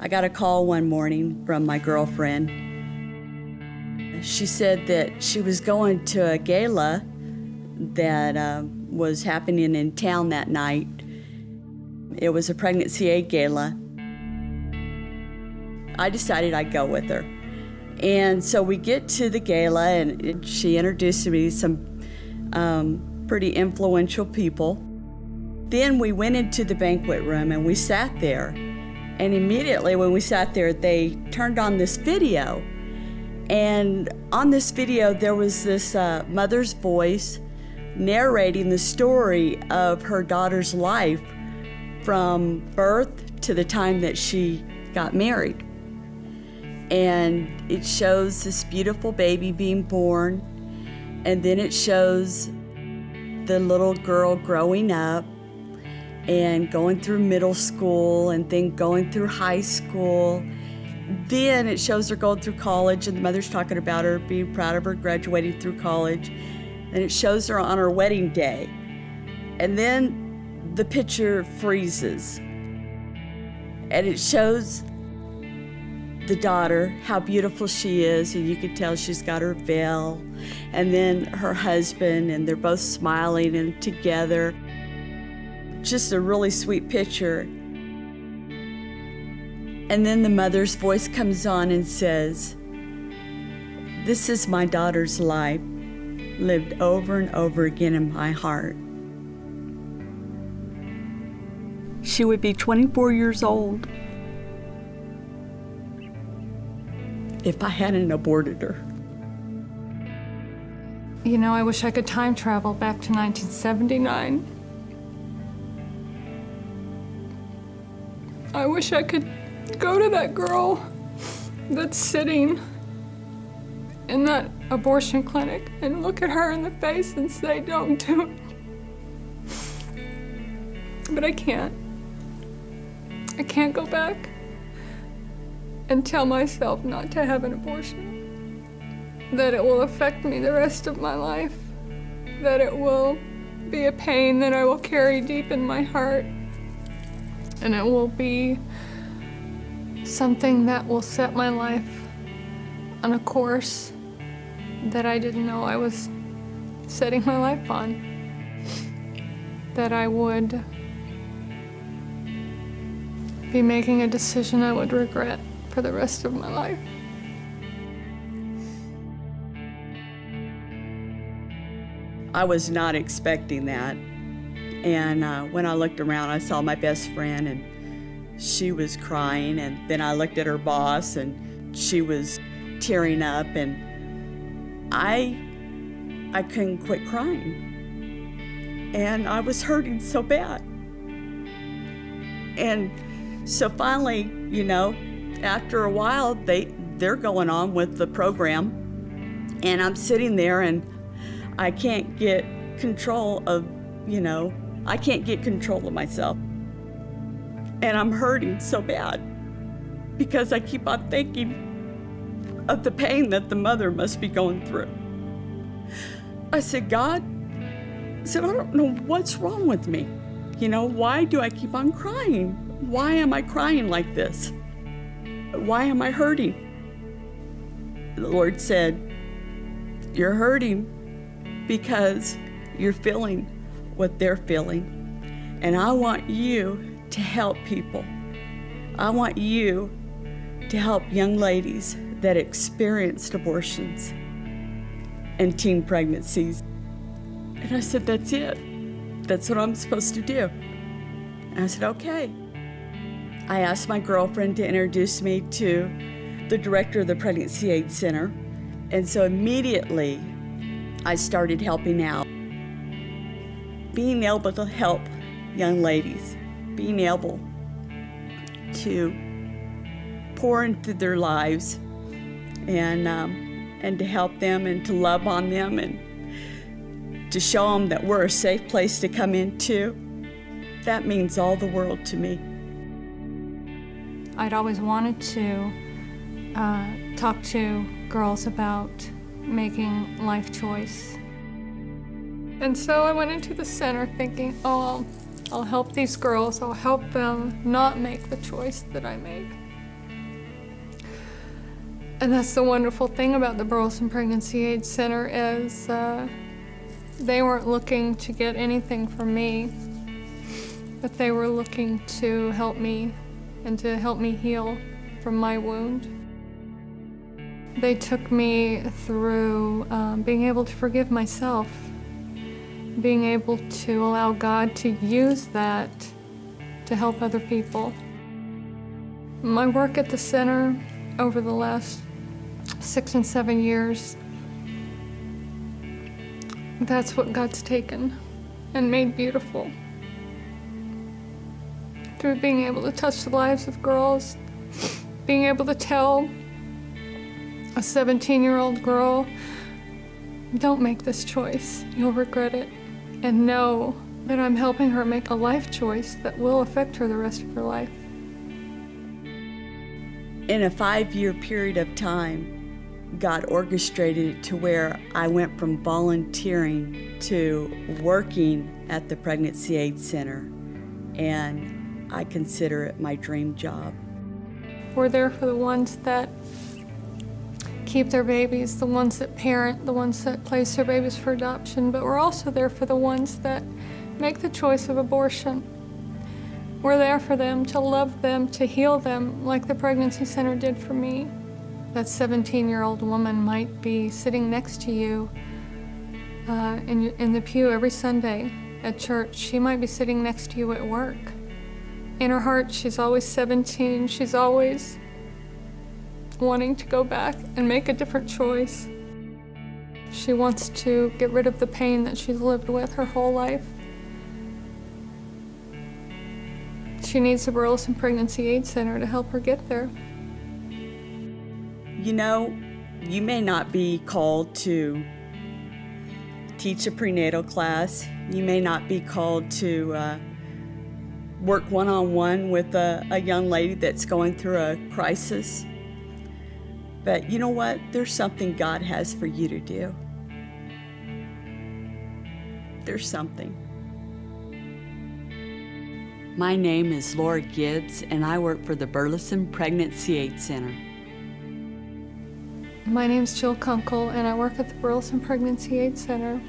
I got a call one morning from my girlfriend. She said that she was going to a gala that was happening in town that night. It was a pregnancy aid gala. I decided I'd go with her. And so we get to the gala, and she introduced me to some pretty influential people. Then we went into the banquet room and we sat there. And immediately when we sat there, they turned on this video. And on this video, there was this mother's voice narrating the story of her daughter's life from birth to the time that she got married. And it shows this beautiful baby being born, and then it shows the little girl growing up and going through middle school and then going through high school. Then it shows her going through college, and the mother's talking about her being proud of her graduating through college. And it shows her on her wedding day. And then the picture freezes. And it shows the daughter, how beautiful she is, and you can tell she's got her veil. And then her husband, and they're both smiling and together. Just a really sweet picture. And then the mother's voice comes on and says, "This is my daughter's life, lived over and over again in my heart." She would be 24 years old if I hadn't aborted her. You know, I wish I could time travel back to 1979. I wish I could go to that girl that's sitting in that abortion clinic and look at her in the face and say, "Don't do it." But I can't. I can't go back and tell myself not to have an abortion, that it will affect me the rest of my life, that it will be a pain that I will carry deep in my heart, and it will be something that will set my life on a course that I didn't know I was setting my life on. That I would be making a decision I would regret for the rest of my life. I was not expecting that. And when I looked around, I saw my best friend, and she was crying. And then I looked at her boss, and she was tearing up. And I couldn't quit crying. And I was hurting so bad. And so finally, you know, after a while, they're going on with the program. And I'm sitting there, and I can't get control of, I can't get control of myself. And I'm hurting so bad because I keep on thinking of the pain that the mother must be going through. I said, "God," I said, "I don't know what's wrong with me. Why do I keep on crying? Why am I crying like this? Why am I hurting?" The Lord said, "You're hurting because you're feeling what they're feeling. And I want you to help people. I want you to help young ladies that experienced abortions and teen pregnancies." And I said, "That's it. That's what I'm supposed to do." And I said, "Okay." I asked my girlfriend to introduce me to the director of the Pregnancy Aid Center. And so immediately I started helping out. Being able to help young ladies, being able to pour into their lives and to help them and to love on them and to show them that we're a safe place to come into, that means all the world to me. I'd always wanted to talk to girls about making life choice. And so I went into the center thinking, oh, I'll help these girls, I'll help them not make the choice that I made. And that's the wonderful thing about the Burleson Pregnancy Aid Center is they weren't looking to get anything from me, but they were looking to help me and to help me heal from my wound. They took me through being able to forgive myself, being able to allow God to use that to help other people. My work at the center over the last 6 and 7 years, that's what God's taken and made beautiful. Through being able to touch the lives of girls, being able to tell a 17-year-old girl, don't make this choice, you'll regret it, and know that I'm helping her make a life choice that will affect her the rest of her life. In a 5-year period of time, God orchestrated it to where I went from volunteering to working at the Pregnancy Aid Center, and I consider it my dream job. We're there for the ones that keep their babies, the ones that parent, the ones that place their babies for adoption, but we're also there for the ones that make the choice of abortion. We're there for them, to love them, to heal them, like the pregnancy center did for me. That 17-year-old woman might be sitting next to you in the pew every Sunday at church. She might be sitting next to you at work. In her heart, she's always 17. She's always wanting to go back and make a different choice. She wants to get rid of the pain that she's lived with her whole life. She needs the Burleson Pregnancy Aid Center to help her get there. You know, you may not be called to teach a prenatal class. You may not be called to work one-on-one with a young lady that's going through a crisis. But you know what? There's something God has for you to do. There's something. My name is Laura Gibbs, and I work for the Burleson Pregnancy Aid Center. My name's Jill Kunkel, and I work at the Burleson Pregnancy Aid Center.